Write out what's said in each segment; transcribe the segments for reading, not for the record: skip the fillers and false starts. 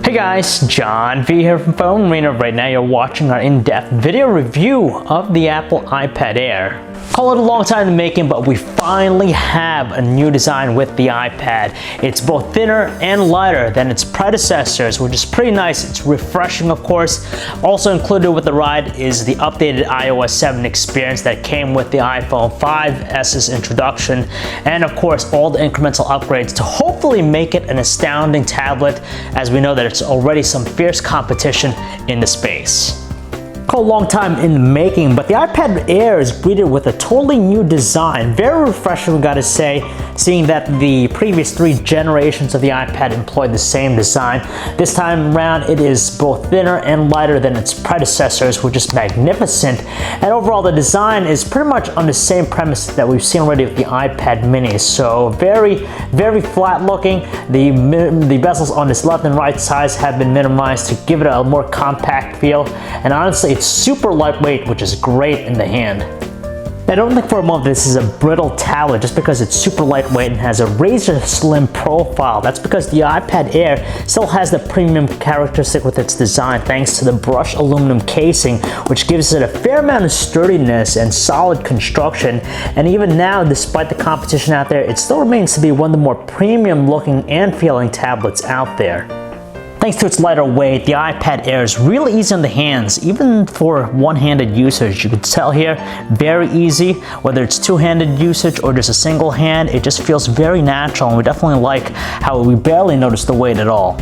Hey guys, John V here from PhoneArena. Right now you're watching our in-depth video review of the Apple iPad Air. Call it a long time in the making, but we finally have a new design with the iPad. It's both thinner and lighter than its predecessors, which is pretty nice. It's refreshing, of course. Also included with the ride is the updated iOS 7 experience that came with the iPhone 5S's introduction, and of course all the incremental upgrades to hopefully make it an astounding tablet, as we know that it's already some fierce competition in the space. A long time in the making, but the iPad Air is greeted with a totally new design. Very refreshing, we gotta say, seeing that the previous 3 generations of the iPad employed the same design. This time around, it is both thinner and lighter than its predecessors, which is magnificent. And overall, the design is pretty much on the same premise that we've seen already with the iPad mini. So very flat looking. The bezels on this left and right sides have been minimized to give it a more compact feel. And honestly, it's super lightweight, which is great in the hand. I don't think for a moment this is a brittle tablet just because it's super lightweight and has a razor slim profile. That's because the iPad Air still has the premium characteristic with its design thanks to the brushed aluminum casing, which gives it a fair amount of sturdiness and solid construction. And even now, despite the competition out there, it still remains to be one of the more premium looking and feeling tablets out there. Thanks to its lighter weight, the iPad Air is really easy on the hands, even for one-handed usage. You can tell here, very easy. Whether it's two-handed usage or just a single hand, it just feels very natural, and we definitely like how we barely notice the weight at all.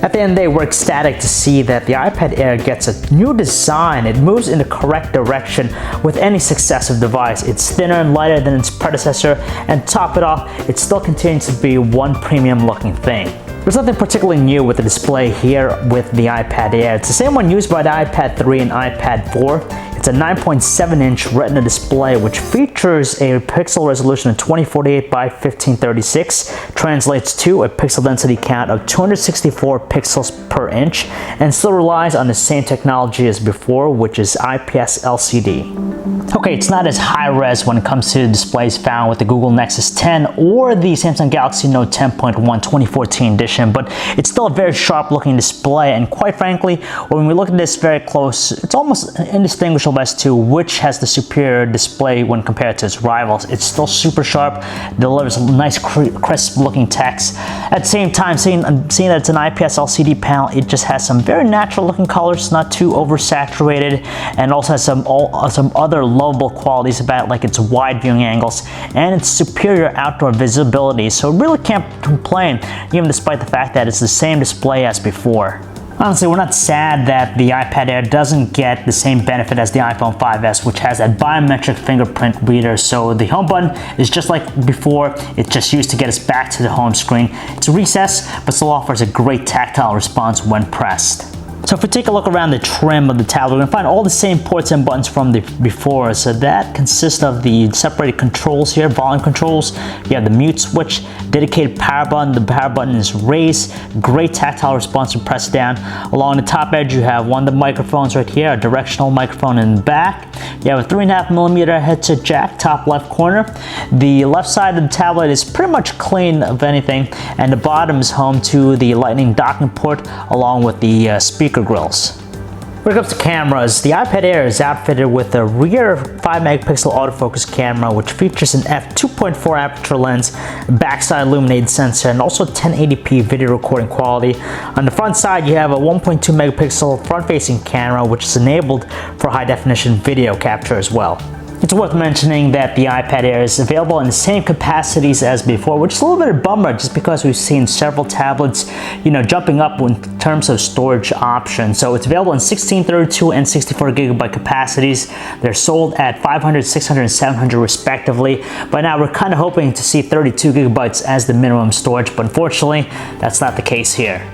At the end of the day, we're ecstatic to see that the iPad Air gets a new design. It moves in the correct direction with any successive device. It's thinner and lighter than its predecessor, and to top it off, it still continues to be one premium looking thing. There's nothing particularly new with the display here with the iPad Air. It's the same one used by the iPad 3 and iPad 4. It's a 9.7-inch Retina display which features a pixel resolution of 2048 by 1536, translates to a pixel density count of 264 pixels per inch, and still relies on the same technology as before, which is IPS LCD. Okay, it's not as high-res when it comes to the displays found with the Google Nexus 10 or the Samsung Galaxy Note 10.1 2014 edition, but it's still a very sharp-looking display, and quite frankly, when we look at this very close, it's almost indistinguishable as to which has the superior display when compared to its rivals. It's still super sharp, delivers nice crisp-looking text. At the same time, seeing that it's an IPS LCD panel, it just has some very natural-looking colors, not too oversaturated, and also has some other lovable qualities about it, like its wide viewing angles and its superior outdoor visibility. So really can't complain, even despite the fact that it's the same display as before. Honestly, we're not sad that the iPad Air doesn't get the same benefit as the iPhone 5S, which has that biometric fingerprint reader. So the home button is just like before. It's just used to get us back to the home screen. It's recessed, but still offers a great tactile response when pressed. So if we take a look around the trim of the tablet, we're going to find all the same ports and buttons from the before. So that consists of the separated controls here, volume controls. You have the mute switch, dedicated power button. The power button is raised. Great tactile response when pressed down. Along the top edge, you have one of the microphones right here, a directional microphone in the back. You have a 3.5mm headset jack, top left corner. The left side of the tablet is pretty much clean of anything, and the bottom is home to the Lightning docking port along with the speaker grills. When it comes to cameras, the iPad Air is outfitted with a rear 5-megapixel autofocus camera, which features an f2.4 aperture lens, a backside illuminated sensor, and also 1080p video recording quality. On the front side, you have a 1.2 megapixel front-facing camera, which is enabled for high-definition video capture as well. It's worth mentioning that the iPad Air is available in the same capacities as before, which is a little bit of a bummer just because we've seen several tablets, jumping up in terms of storage options. So it's available in 16, 32, and 64 gigabyte capacities. They're sold at 500, 600, and 700 respectively. By now, we're kind of hoping to see 32 gigabytes as the minimum storage, but unfortunately, that's not the case here.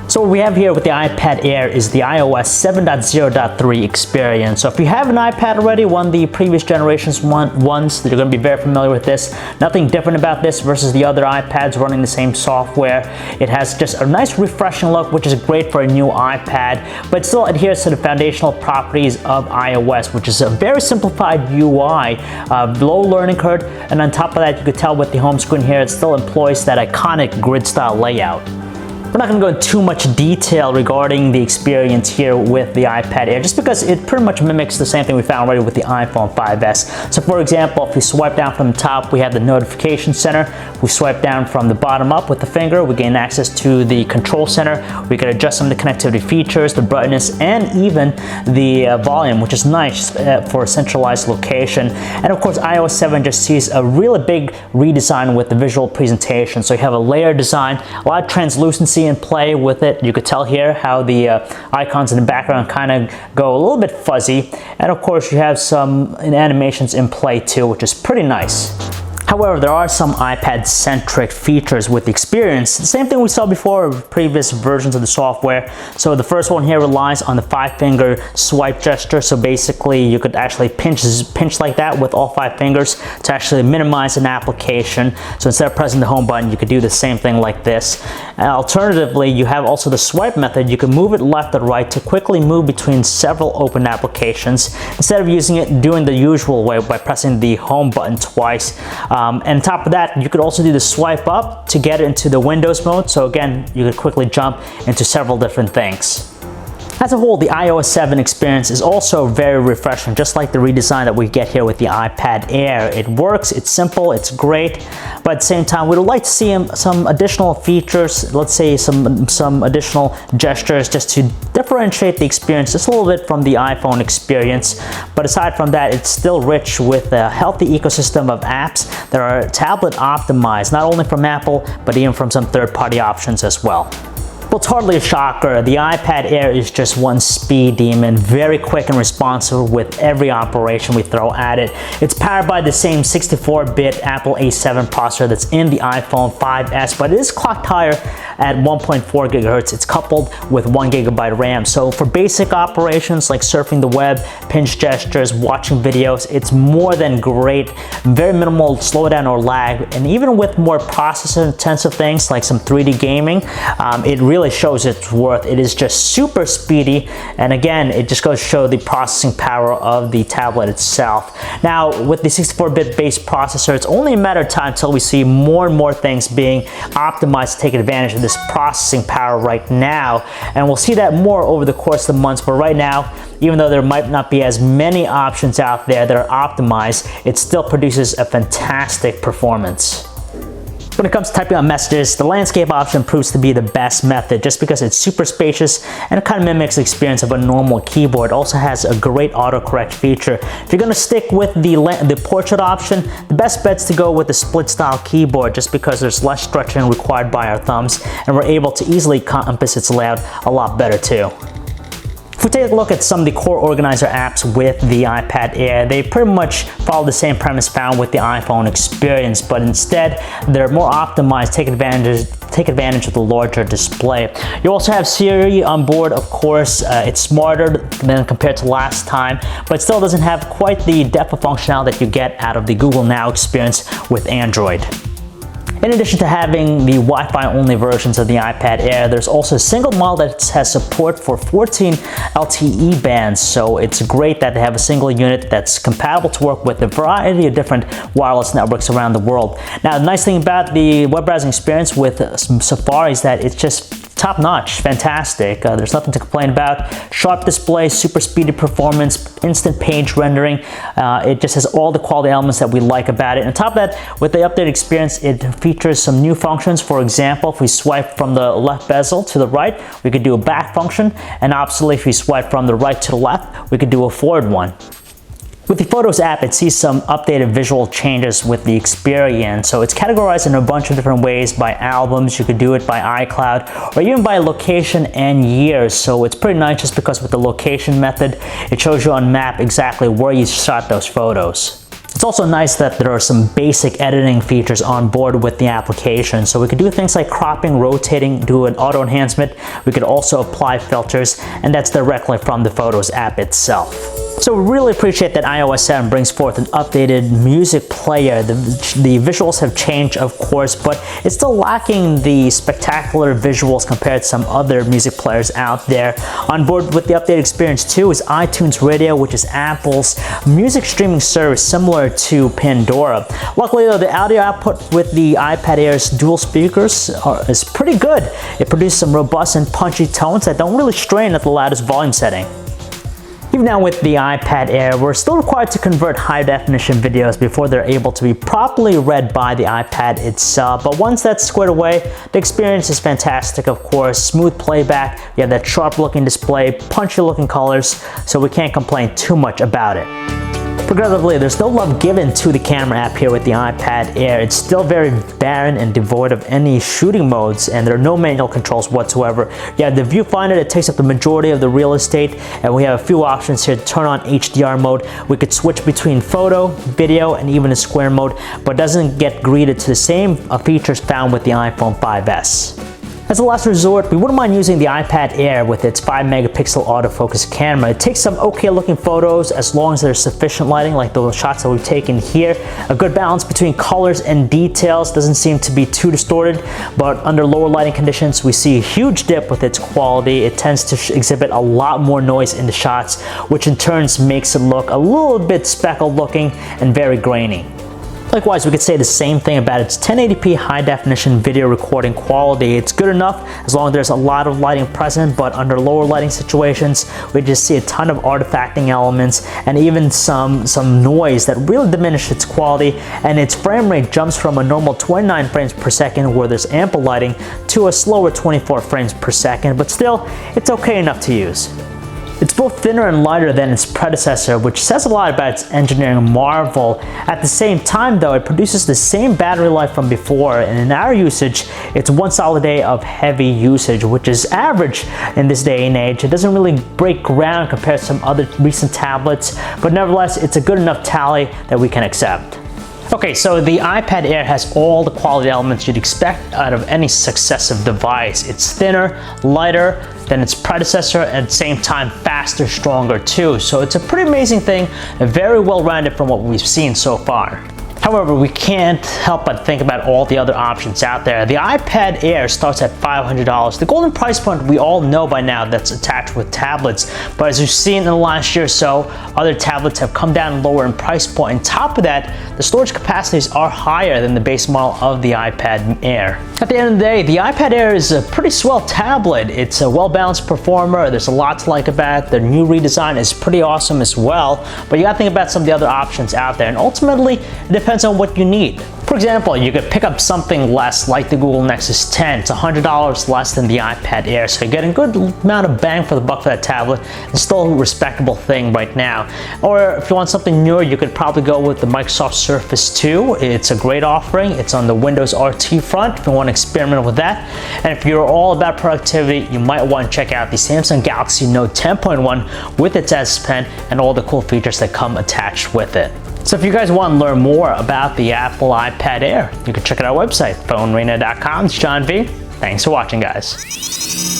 So what we have here with the iPad Air is the iOS 7.0.3 experience. So if you have an iPad already, one of the previous generations ones, you're going to be very familiar with this. Nothing different about this versus the other iPads running the same software. It has just a nice refreshing look, which is great for a new iPad, but still adheres to the foundational properties of iOS, which is a very simplified UI, low learning curve, and on top of that, you could tell with the home screen here, it still employs that iconic grid style layout. We're not going to go into too much detail regarding the experience here with the iPad Air, just because it pretty much mimics the same thing we found already with the iPhone 5S. So for example, if we swipe down from the top, we have the notification center. If we swipe down from the bottom up with the finger, we gain access to the control center. We can adjust some of the connectivity features, the brightness, and even the volume, which is nice for a centralized location. And of course, iOS 7 just sees a really big redesign with the visual presentation. So you have a layer design, a lot of translucency in play with it. You could tell here how the icons in the background kind of go a little bit fuzzy. And of course, you have some animations in play too, which is pretty nice. However, there are some iPad-centric features with the experience. The same thing we saw before with previous versions of the software. So the first one here relies on the 5-finger swipe gesture. So basically, you could actually pinch like that with all 5 fingers to actually minimize an application. So instead of pressing the home button, you could do the same thing like this. And alternatively, you have also the swipe method. You can move it left or right to quickly move between several open applications instead of using it doing the usual way by pressing the home button twice. And on top of that, you could also do the swipe up to get into the Windows mode. So again, you could quickly jump into several different things. As a whole, the iOS 7 experience is also very refreshing, just like the redesign that we get here with the iPad Air. It works, it's simple, it's great, but at the same time, we'd like to see some additional features, let's say some additional gestures, just to differentiate the experience just a little bit from the iPhone experience. But aside from that, it's still rich with a healthy ecosystem of apps that are tablet optimized, not only from Apple, but even from some third-party options as well. Well, it's hardly a shocker. The iPad Air is just one speed demon, very quick and responsive with every operation we throw at it. It's powered by the same 64-bit Apple A7 processor that's in the iPhone 5S, but it is clocked higher at 1.4 gigahertz. It's coupled with 1 gigabyte RAM. So for basic operations like surfing the web, pinch gestures, watching videos, it's more than great. Very minimal slowdown or lag. And even with more processor-intensive things like some 3D gaming, it really shows its worth. It is just super speedy, and again, it just goes to show the processing power of the tablet itself. Now, with the 64-bit based processor, it's only a matter of time until we see more and more things being optimized to take advantage of this processing power right now, and we'll see that more over the course of the months. But right now, even though there might not be as many options out there that are optimized, it still produces a fantastic performance. When it comes to typing on messages, the landscape option proves to be the best method just because it's super spacious and it kind of mimics the experience of a normal keyboard. It also has a great autocorrect feature. If you're going to stick with the portrait option, the best bet's to go with the split style keyboard just because there's less stretching required by our thumbs and we're able to easily compass its layout a lot better too. If we take a look at some of the core organizer apps with the iPad Air, they pretty much follow the same premise found with the iPhone experience, but instead they're more optimized, take advantage of the larger display. You also have Siri on board, of course. It's smarter than compared to last time, but still doesn't have quite the depth of functionality that you get out of the Google Now experience with Android. In addition to having the Wi-Fi only versions of the iPad Air, there's also a single model that has support for 14 LTE bands, so it's great that they have a single unit that's compatible to work with a variety of different wireless networks around the world. Now, the nice thing about the web browsing experience with Safari is that it's just top-notch, fantastic. There's nothing to complain about. Sharp display, super speedy performance, instant page rendering. It just has all the quality elements that we like about it. And on top of that, with the updated experience, it features some new functions. For example, if we swipe from the left bezel to the right, we could do a back function. And obviously, if we swipe from the right to the left, we could do a forward one. With the Photos app, it sees some updated visual changes with the experience. So it's categorized in a bunch of different ways by albums. You could do it by iCloud or even by location and years. So it's pretty nice just because with the location method, it shows you on map exactly where you shot those photos. It's also nice that there are some basic editing features on board with the application. So we could do things like cropping, rotating, do an auto enhancement. We could also apply filters, and that's directly from the Photos app itself. So we really appreciate that iOS 7 brings forth an updated music player. The visuals have changed, of course, but it's still lacking the spectacular visuals compared to some other music players out there. On board with the updated experience too is iTunes Radio, which is Apple's music streaming service similar to Pandora. Luckily though, the audio output with the iPad Air's dual speakers is pretty good. It produces some robust and punchy tones that don't really strain at the loudest volume setting. Even now with the iPad Air, we're still required to convert high-definition videos before they're able to be properly read by the iPad itself. But once that's squared away, the experience is fantastic, of course. Smooth playback, you have that sharp-looking display, punchy-looking colors, so we can't complain too much about it. Regrettably, there's no love given to the camera app here with the iPad Air. It's still very barren and devoid of any shooting modes, and there are no manual controls whatsoever. You have the viewfinder that takes up the majority of the real estate, and we have a few options here to turn on HDR mode. We could switch between photo, video, and even a square mode, but doesn't get greeted to the same features found with the iPhone 5S. As a last resort, we wouldn't mind using the iPad Air with its 5-megapixel autofocus camera. It takes some okay looking photos as long as there's sufficient lighting, like the shots that we've taken here. A good balance between colors and details, doesn't seem to be too distorted, but under lower lighting conditions, we see a huge dip with its quality. It tends to exhibit a lot more noise in the shots, which in turn makes it look a little bit speckled looking and very grainy. Likewise, we could say the same thing about its 1080p high-definition video recording quality. It's good enough as long as there's a lot of lighting present, but under lower lighting situations, we just see a ton of artifacting elements and even some noise that really diminish its quality, and its frame rate jumps from a normal 29 frames per second where there's ample lighting to a slower 24 frames per second, but still, it's okay enough to use. It's both thinner and lighter than its predecessor, which says a lot about its engineering marvel. At the same time though, it produces the same battery life from before, and in our usage, it's one solid day of heavy usage, which is average in this day and age. It doesn't really break ground compared to some other recent tablets, but nevertheless, it's a good enough tally that we can accept. Okay, so the iPad Air has all the quality elements you'd expect out of any successive device. It's thinner, lighter than its predecessor, and at the same time faster, stronger too. So it's a pretty amazing thing, and very well rounded from what we've seen so far. However, we can't help but think about all the other options out there. The iPad Air starts at $500. The golden price point we all know by now that's attached with tablets, but as you've seen in the last year or so, other tablets have come down lower in price point. On top of that, the storage capacities are higher than the base model of the iPad Air. At the end of the day, the iPad Air is a pretty swell tablet. It's a well-balanced performer. There's a lot to like about it. The new redesign is pretty awesome as well, but you gotta think about some of the other options out there, and ultimately, it depends on what you need. For example, you could pick up something less like the Google Nexus 10. It's $100 less than the iPad Air, so you're getting a good amount of bang for the buck for that tablet. It's still a respectable thing right now. Or if you want something newer, you could probably go with the Microsoft Surface 2. It's a great offering. It's on the Windows RT front if you want to experiment with that. And if you're all about productivity, you might want to check out the Samsung Galaxy Note 10.1 with its S Pen and all the cool features that come attached with it. So if you guys want to learn more about the Apple iPad Air, you can check out our website, PhoneArena.com. It's John V. Thanks for watching, guys.